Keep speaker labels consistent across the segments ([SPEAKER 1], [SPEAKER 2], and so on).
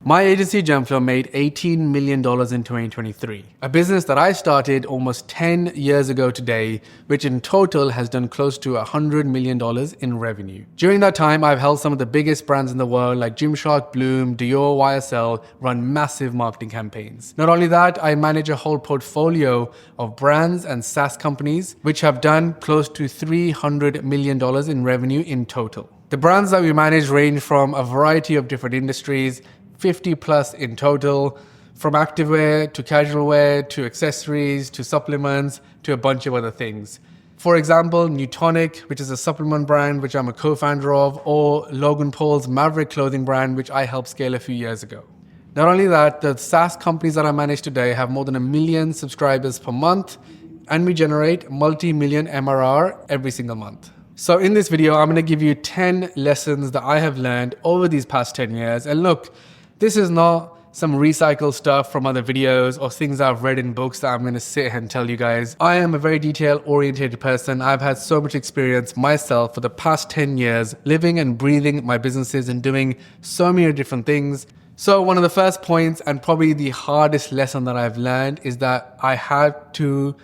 [SPEAKER 1] My agency Gemflow made $18 million in 2023, a business that I started almost 10 years ago today, which in total has done close to $100 million in revenue. During that time, I've helped some of the biggest brands in the world like Gymshark, Bloom, Dior, YSL run massive marketing campaigns. Not only that, I manage a whole portfolio of brands and SaaS companies, which have done close to $300 million in revenue in total. The brands that we manage range from a variety of different industries, 50 plus in total, from activewear to casual wear to accessories to supplements to a bunch of other things. For example, Newtonic, which is a supplement brand which I'm a co-founder of, or Logan Paul's Maverick clothing brand, which I helped scale a few years ago. Not only that, the SaaS companies that I manage today have more than 1 million subscribers per month, and we generate multi-million MRR every single month. So in this video, I'm going to give you 10 lessons that I have learned over these past 10 years. And look, this is not some recycled stuff from other videos or things I've read in books that I'm going to sit here and tell you guys. I am a very detail-oriented person. I've had so much experience myself for the past 10 years, living and breathing my businesses and doing so many different things. So one of the first points, and probably the hardest lesson that I've learned, is that I had to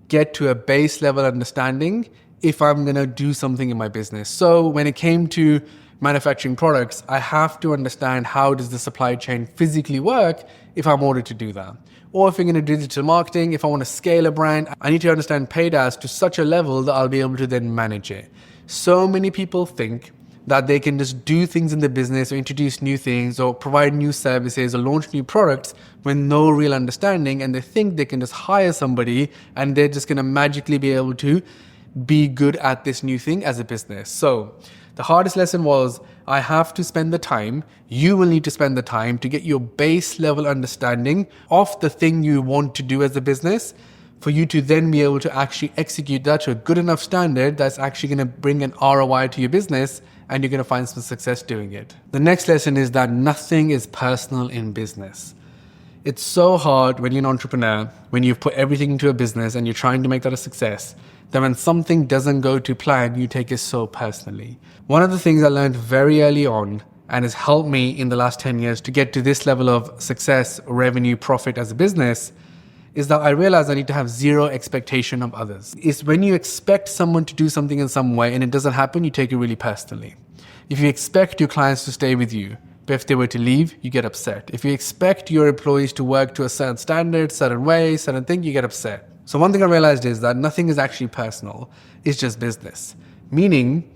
[SPEAKER 1] get to a base level understanding if I'm going to do something in my business. So when it came to manufacturing products, I have to understand how does the supply chain physically work if I'm ordered to do that. Or if you're going to do digital marketing, if I want to scale a brand, I need to understand paid ads to such a level that I'll be able to then manage it. So many people think that they can just do things in the business or introduce new things or provide new services or launch new products with no real understanding, and they think they can just hire somebody and they're just going to magically be able to be good at this new thing as a business. So the hardest lesson was I have to spend the time, you will need to spend the time to get your base level understanding of the thing you want to do as a business for you to then be able to actually execute that to a good enough standard that's actually going to bring an ROI to your business and you're going to find some success doing it. The next lesson is that nothing is personal in business. It's so hard when you're an entrepreneur, when you've put everything into a business and you're trying to make that a success, that when something doesn't go to plan, you take it so personally. One of the things I learned very early on and has helped me in the last 10 years to get to this level of success, revenue, profit as a business is that I realized I need to have zero expectation of others. It's when you expect someone to do something in some way and it doesn't happen, you take it really personally. If you expect your clients to stay with you, but if they were to leave, you get upset. If you expect your employees to work to a certain standard, certain way, certain thing, you get upset. So one thing I realized is that nothing is actually personal. It's just business. Meaning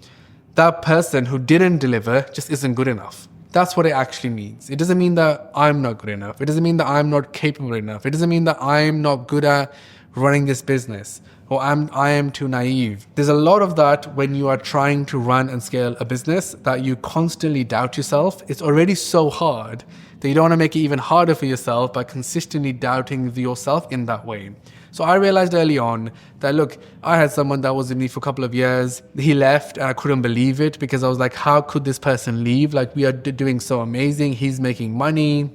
[SPEAKER 1] that person who didn't deliver just isn't good enough. That's what it actually means. It doesn't mean that I'm not good enough. It doesn't mean that I'm not capable enough. It doesn't mean that I'm not good at running this business or I am too naive. There's a lot of that when you are trying to run and scale a business that you constantly doubt yourself. It's already so hard that you don't want to make it even harder for yourself by consistently doubting yourself in that way. So I realized early on that, look, I had someone that was with me for a couple of years. He left and I couldn't believe it because I was like, how could this person leave? Like, we are doing so amazing. He's making money.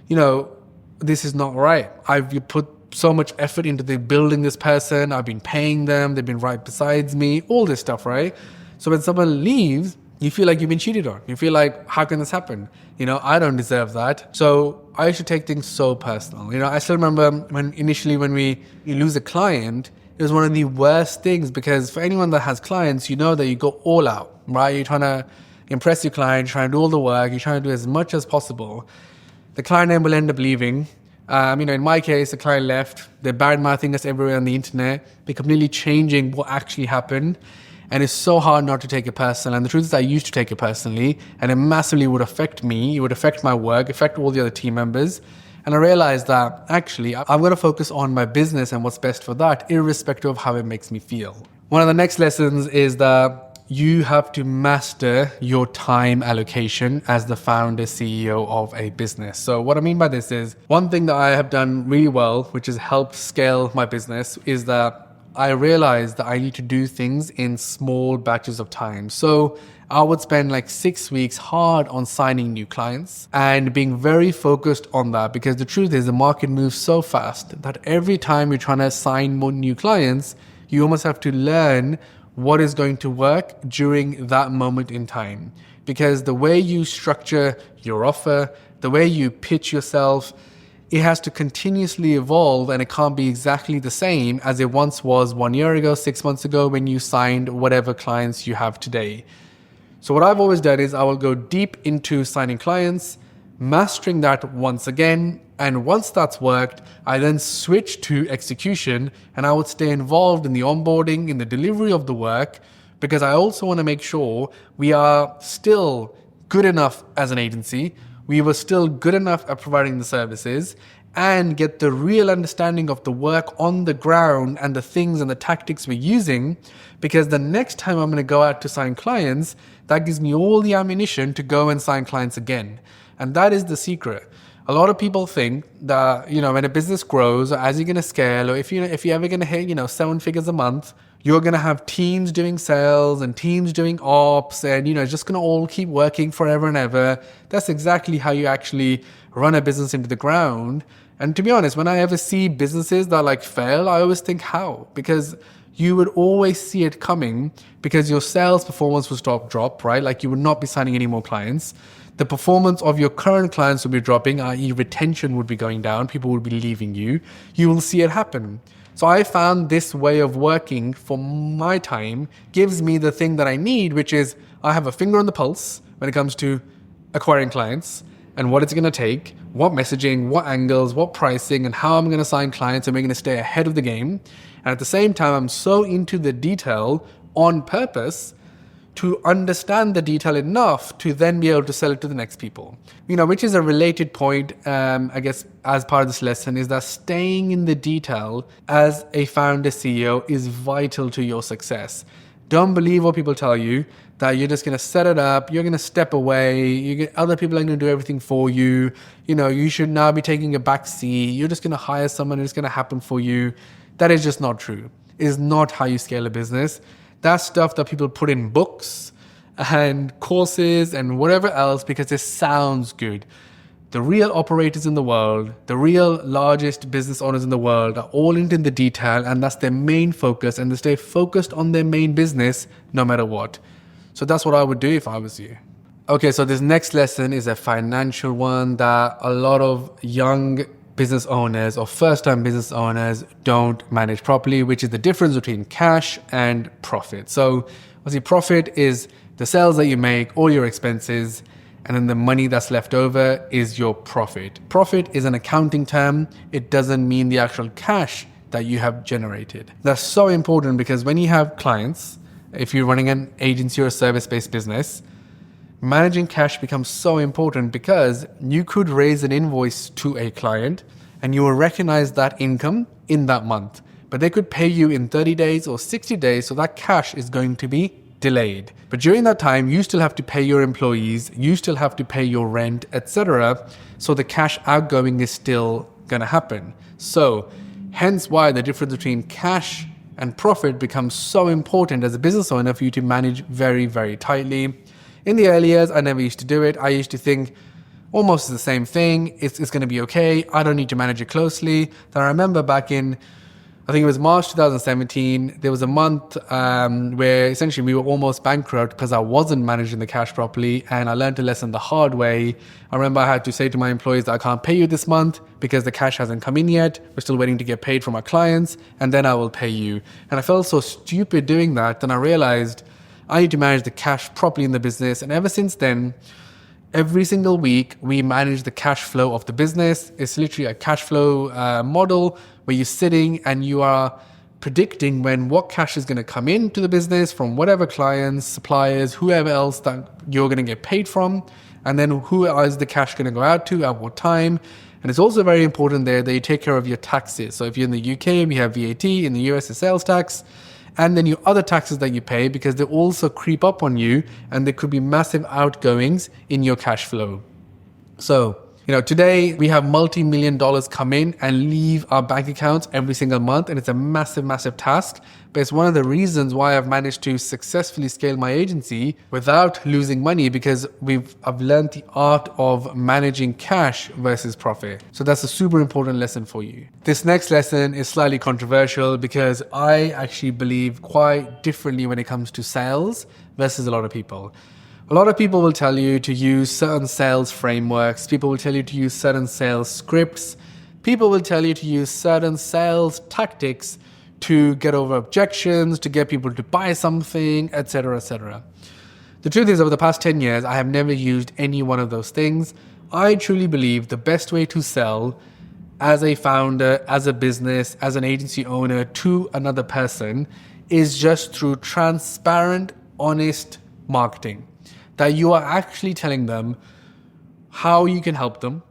[SPEAKER 1] You know, this is not right. I've put so much effort into building this person. I've been paying them. They've been right besides me, all this stuff, right? So when someone leaves, you feel like you've been cheated on. You feel like, how can this happen? You know, I don't deserve that. So I used to take things so personal. You know, I still remember when you lose a client, it was one of the worst things because for anyone that has clients, you know that you go all out, right? You're trying to impress your client, trying to do all the work, you're trying to do as much as possible. The client then will end up leaving. In my case, the client left. They're bad-mouthing us everywhere on the internet. They're completely changing what actually happened. And it's so hard not to take it personal. And the truth is I used to take it personally and it massively would affect me. It would affect my work, affect all the other team members. And I realized that actually I'm going to focus on my business and what's best for that, irrespective of how it makes me feel. One of the next lessons is that you have to master your time allocation as the founder, CEO of a business. So what I mean by this is one thing that I have done really well, which has helped scale my business, is that I realized that I need to do things in small batches of time. So I would spend like 6 weeks hard on signing new clients and being very focused on that, because the truth is the market moves so fast that every time you're trying to sign more new clients, you almost have to learn what is going to work during that moment in time. Because the way you structure your offer, the way you pitch yourself, it has to continuously evolve, and it can't be exactly the same as it once was 1 year ago, 6 months ago, when you signed whatever clients you have today. So what I've always done is I will go deep into signing clients, mastering that once again, and once that's worked, I then switch to execution, and I would stay involved in the onboarding, in the delivery of the work, because I also want to make sure we are still good enough as an agency, we were still good enough at providing the services, and get the real understanding of the work on the ground and the things and the tactics we're using, because the next time I'm going to go out to sign clients, that gives me all the ammunition to go and sign clients again. And that is the secret. A lot of people think that, when a business grows, or as you're going to scale, or if you're ever going to hit, 7 figures a month, you're going to have teams doing sales and teams doing ops, and, it's just going to all keep working forever and ever. That's exactly how you actually run a business into the ground. And to be honest, when I ever see businesses that fail, I always think how? Because you would always see it coming, because your sales performance would drop, right? You would not be signing any more clients. The performance of your current clients will be dropping, i.e. retention would be going down, people would be leaving you. You will see it happen. So I found this way of working for my time gives me the thing that I need, which is I have a finger on the pulse when it comes to acquiring clients and what it's going to take, what messaging, what angles, what pricing, and how I'm going to sign clients, and we're going to stay ahead of the game. And at the same time, I'm so into the detail on purpose to understand the detail enough to then be able to sell it to the next people. Which is a related point, I guess, as part of this lesson, is that staying in the detail as a founder CEO is vital to your success. Don't believe what people tell you, that you're just going to set it up, you're going to step away, other people are going to do everything for you. You should now be taking a back seat, you're just going to hire someone, it's going to happen for you. That is just not true. It is not how you scale a business. That's stuff that people put in books and courses and whatever else because it sounds good. The real operators in the world, the real largest business owners in the world are all into the detail, and that's their main focus, and they stay focused on their main business no matter what. So that's what I would do if I was you. Okay, so this next lesson is a financial one that a lot of young business owners or first-time business owners don't manage properly, which is the difference between cash and profit. So obviously profit is the sales that you make, all your expenses, and then the money that's left over is your profit. Profit is an accounting term. It doesn't mean the actual cash that you have generated. That's so important because when you have clients, if you're running an agency or a service-based business, managing cash becomes so important because you could raise an invoice to a client and you will recognize that income in that month. But they could pay you in 30 days or 60 days, so that cash is going to be delayed. But during that time, you still have to pay your employees, you still have to pay your rent, etc. So the cash outgoing is still going to happen. So hence why the difference between cash and profit becomes so important as a business owner for you to manage very, very tightly. In the early years, I never used to do it. I used to think almost the same thing. It's going to be okay. I don't need to manage it closely. Then I remember back in, I think it was March 2017, there was a month where essentially we were almost bankrupt because I wasn't managing the cash properly, and I learned a lesson the hard way. I remember I had to say to my employees that I can't pay you this month because the cash hasn't come in yet. We're still waiting to get paid from our clients, and then I will pay you. And I felt so stupid doing that. Then I realized I need to manage the cash properly in the business. And ever since then, every single week, we manage the cash flow of the business. It's literally a cash flow model where you're sitting and you are predicting what cash is going to come into the business from whatever clients, suppliers, whoever else that you're going to get paid from. And then who is the cash going to go out to at what time. And it's also very important there that you take care of your taxes. So if you're in the UK, we have VAT, in the US, it's sales tax. And then your other taxes that you pay, because they also creep up on you and there could be massive outgoings in your cash flow. So, today we have multi-million dollars come in and leave our bank accounts every single month, and it's a massive, massive task. But it's one of the reasons why I've managed to successfully scale my agency without losing money, because I've learned the art of managing cash versus profit. So that's a super important lesson for you. This next lesson is slightly controversial because I actually believe quite differently when it comes to sales versus a lot of people. A lot of people will tell you to use certain sales frameworks. People will tell you to use certain sales scripts. People will tell you to use certain sales tactics to get over objections, to get people to buy something, etc., etc. The truth is, over the past 10 years, I have never used any one of those things. I truly believe the best way to sell as a founder, as a business, as an agency owner to another person is just through transparent, honest marketing. That you are actually telling them how you can help them,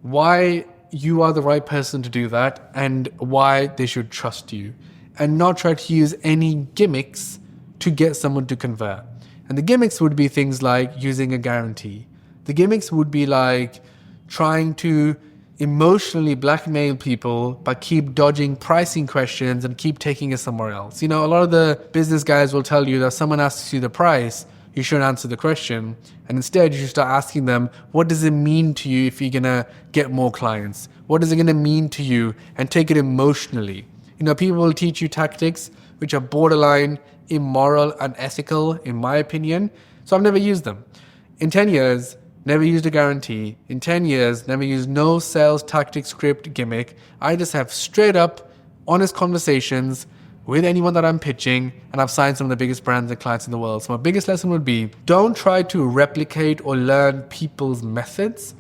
[SPEAKER 1] why you are the right person to do that, and why they should trust you, and not try to use any gimmicks to get someone to convert. And the gimmicks would be things like using a guarantee. The gimmicks would be like trying to emotionally blackmail people but keep dodging pricing questions and keep taking it somewhere else. A lot of the business guys will tell you that someone asks you the price, you shouldn't answer the question. And instead, you should start asking them, what does it mean to you if you're going to get more clients? What is it going to mean to you? And take it emotionally. People will teach you tactics which are borderline immoral and unethical, in my opinion. So I've never used them. In 10 years, never used a guarantee. In 10 years, never used no sales tactic script gimmick. I just have straight up, honest conversations with anyone that I'm pitching, and I've signed some of the biggest brands and clients in the world. So my biggest lesson would be, don't try to replicate or learn people's methods.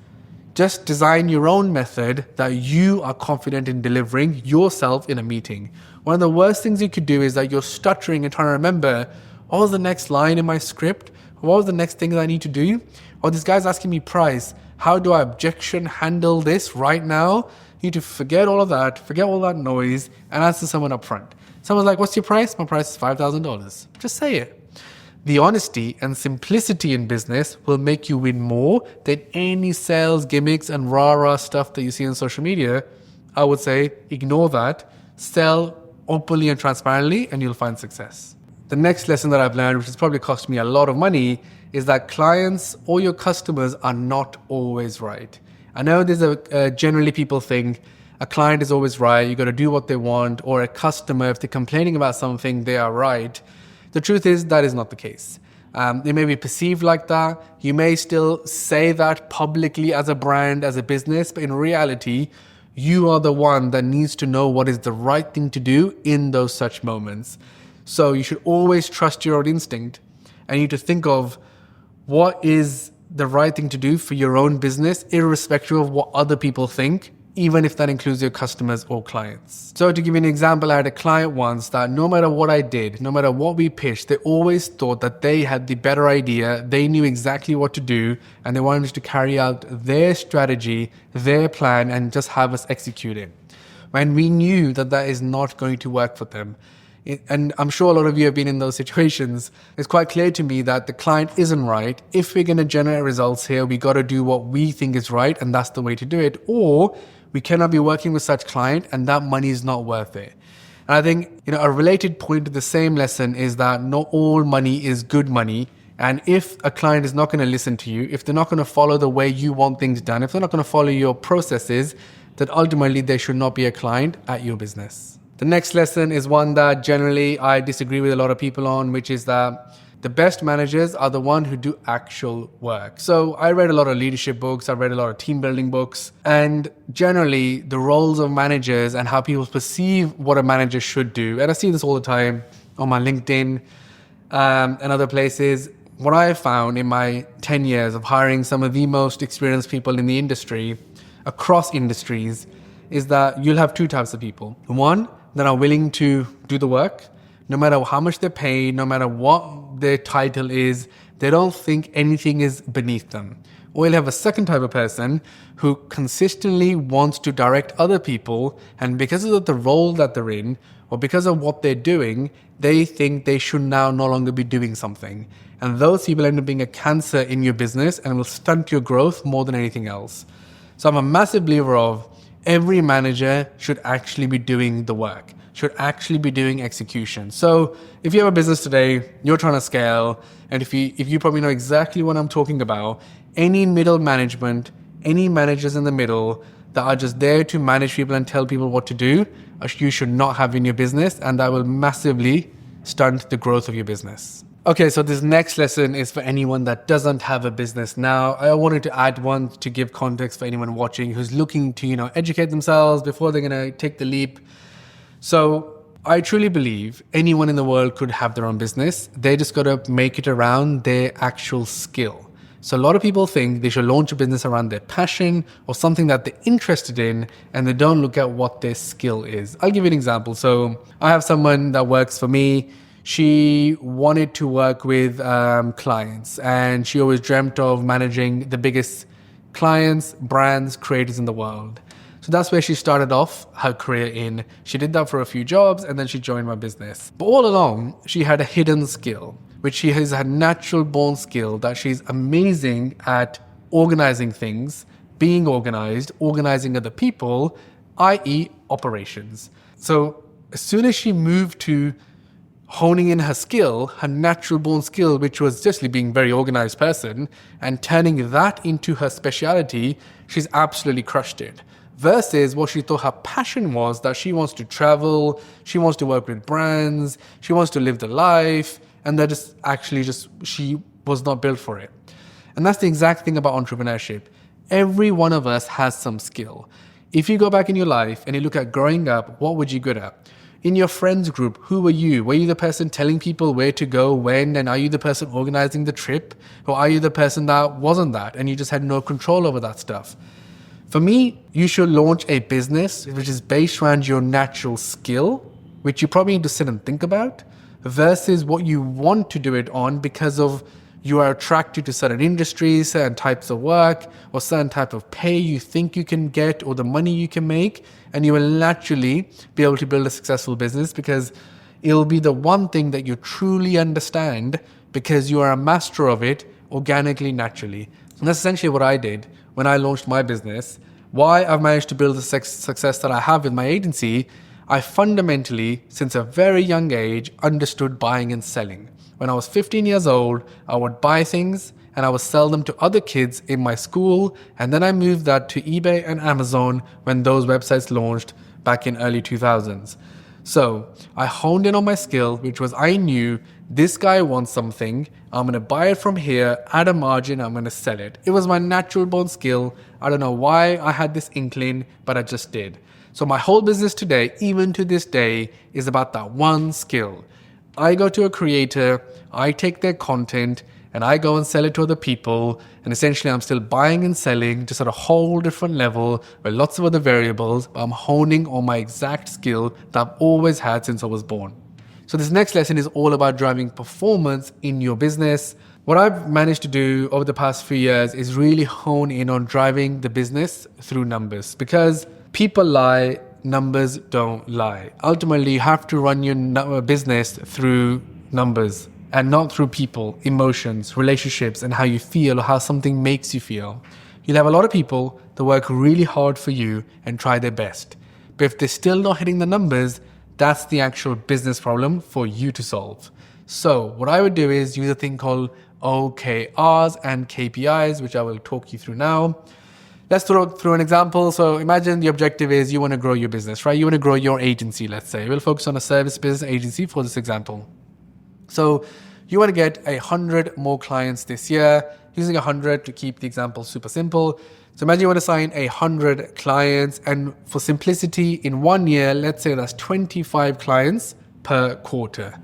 [SPEAKER 1] Just design your own method that you are confident in delivering yourself in a meeting. One of the worst things you could do is that you're stuttering and trying to remember, what was the next line in my script? What was the next thing that I need to do? Or this guy's asking me price. How do I objection handle this right now? You need to forget all of that, forget all that noise, and answer someone up front. Someone's like, what's your price? My price is $5,000. Just say it. The honesty and simplicity in business will make you win more than any sales gimmicks and rah-rah stuff that you see on social media. I would say ignore that, sell openly and transparently, and you'll find success. The next lesson that I've learned, which has probably cost me a lot of money, is that clients or your customers are not always right. I know there's a generally people think a client is always right, you got to do what they want, or a customer, if they're complaining about something, they are right. The truth is that is not the case. They may be perceived like that. You may still say that publicly as a brand, as a business, but in reality, you are the one that needs to know what is the right thing to do in those such moments. So you should always trust your own instinct, and you need to think of what is the right thing to do for your own business, irrespective of what other people think, even if that includes your customers or clients. So to give you an example, I had a client once that no matter what I did, no matter what we pitched, they always thought that they had the better idea, they knew exactly what to do, and they wanted us to carry out their strategy, their plan, and just have us execute it. When we knew that that is not going to work for them. And I'm sure a lot of you have been in those situations. It's quite clear to me that the client isn't right. If we're going to generate results here, we got to do what we think is right, and that's the way to do it. Or we cannot be working with such client, and that money is not worth it. And I think, a related point to the same lesson is that not all money is good money. And if a client is not going to listen to you, if they're not going to follow the way you want things done, if they're not going to follow your processes, then ultimately they should not be a client at your business. The next lesson is one that generally I disagree with a lot of people on, which is that the best managers are the ones who do actual work. So I read a lot of leadership books, I read a lot of team building books, and generally the roles of managers and how people perceive what a manager should do. And I see this all the time on my LinkedIn and other places. What I have found in my 10 years of hiring some of the most experienced people in the industry, across industries, is that you'll have two types of people. One, that are willing to do the work, no matter how much they're paid, no matter what their title is, they don't think anything is beneath them. Or you'll have a second type of person who consistently wants to direct other people, and because of the role that they're in, or because of what they're doing, they think they should now no longer be doing something. And those people end up being a cancer in your business and will stunt your growth more than anything else. So I'm a massive believer of every manager should actually be doing the work, should actually be doing execution. So if you have a business today, you're trying to scale, and if you probably know exactly what I'm talking about, any middle management, any managers in the middle that are just there to manage people and tell people what to do, you should not have in your business, and that will massively stunt the growth of your business. Okay, so this next lesson is for anyone that doesn't have a business now. I wanted to add one to give context for anyone watching who's looking to, educate themselves before they're going to take the leap. So I truly believe anyone in the world could have their own business. They just got to make it around their actual skill. So a lot of people think they should launch a business around their passion or something that they're interested in, and they don't look at what their skill is. I'll give you an example. So I have someone that works for me. She wanted to work with clients, and she always dreamt of managing the biggest clients, brands, creators in the world. So that's where she started off her career in. She did that for a few jobs and then she joined my business. But all along, she had a hidden skill, which she has a natural born skill that she's amazing at organizing things, being organized, organizing other people, i.e. operations. So as soon as she moved to honing in her skill, her natural born skill, which was just being a very organized person, and turning that into her speciality, she's absolutely crushed it. Versus what she thought her passion was, that she wants to travel, she wants to work with brands, she wants to live the life, and that she was not built for it. And that's the exact thing about entrepreneurship. Every one of us has some skill. If you go back in your life and you look at growing up, what would you good at? In your friends group, who were you? Were you the person telling people where to go, when, and are you the person organizing the trip? Or are you the person that wasn't that and you just had no control over that stuff? For me, you should launch a business which is based around your natural skill, which you probably need to sit and think about, versus what you want to do it on because of you are attracted to certain industries, certain types of work, or certain type of pay you think you can get, or the money you can make, and you will naturally be able to build a successful business because it'll be the one thing that you truly understand because you are a master of it organically, naturally. And that's essentially what I did when I launched my business. Why I've managed to build the success that I have with my agency, I fundamentally, since a very young age, understood buying and selling. When I was 15 years old, I would buy things and I would sell them to other kids in my school. And then I moved that to eBay and Amazon when those websites launched back in early 2000s. So I honed in on my skill, which was I knew this guy wants something. I'm going to buy it from here at a margin. I'm going to sell it. It was my natural born skill. I don't know why I had this inkling, but I just did. So my whole business today, even to this day, is about that one skill. I go to a creator, I take their content, and I go and sell it to other people. And essentially, I'm still buying and selling, just at a whole different level with lots of other variables. But I'm honing on my exact skill that I've always had since I was born. So this next lesson is all about driving performance in your business. What I've managed to do over the past few years is really hone in on driving the business through numbers, because people lie, numbers don't lie. Ultimately, you have to run your business through numbers and not through people, emotions, relationships, and how you feel or how something makes you feel. You'll have a lot of people that work really hard for you and try their best. But if they're still not hitting the numbers, that's the actual business problem for you to solve. So what I would do is use a thing called OKRs and KPIs, which I will talk you through now. Let's throw through an example. So imagine the objective is you want to grow your business, right? You want to grow your agency, let's say. We'll focus on a service business agency for this example. So you want to get 100 more clients this year, using 100 to keep the example super simple. So imagine you want to sign 100 clients, and for simplicity, in 1 year, let's say that's 25 clients per quarter.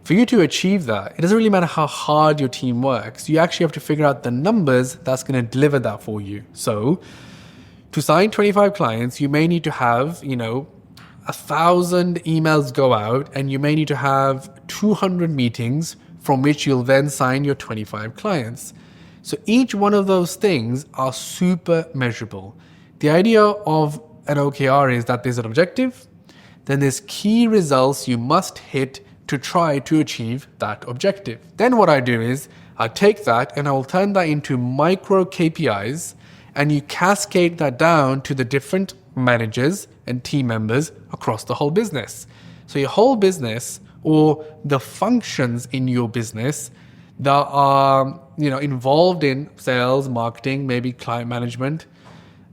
[SPEAKER 1] For you to achieve that, it doesn't really matter how hard your team works. You actually have to figure out the numbers that's going to deliver that for you. So to sign 25 clients, you may need to have, 1,000 emails go out, and you may need to have 200 meetings from which you'll then sign your 25 clients. So each one of those things are super measurable. The idea of an OKR is that there's an objective, then there's key results you must hit to try to achieve that objective. Then what I do is I take that and I will turn that into micro KPIs, and you cascade that down to the different managers and team members across the whole business. So your whole business, or the functions in your business that are involved in sales, marketing, maybe client management,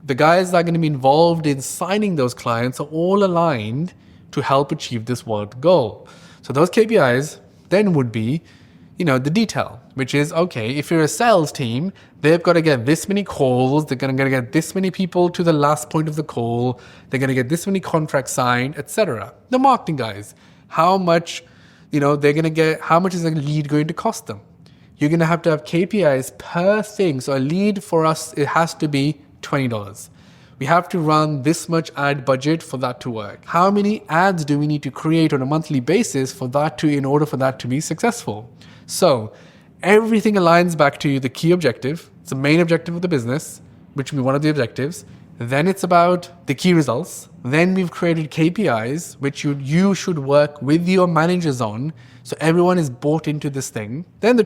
[SPEAKER 1] the guys that are going to be involved in signing those clients are all aligned to help achieve this world goal. So those KPIs then would be, the detail, which is, okay, if you're a sales team, they've got to get this many calls, they're going to get this many people to the last point of the call, they're going to get this many contracts signed, etc. The marketing guys, how much, they're going to get, how much is a lead going to cost them? You're going to have KPIs per thing. So a lead for us, it has to be $20. We have to run this much ad budget for that to work. How many ads do we need to create on a monthly basis in order for that to be successful? So everything aligns back to the key objective. It's the main objective of the business, which will be one of the objectives. Then it's about the key results. Then we've created KPIs, which you should work with your managers on. So everyone is bought into this thing. Then the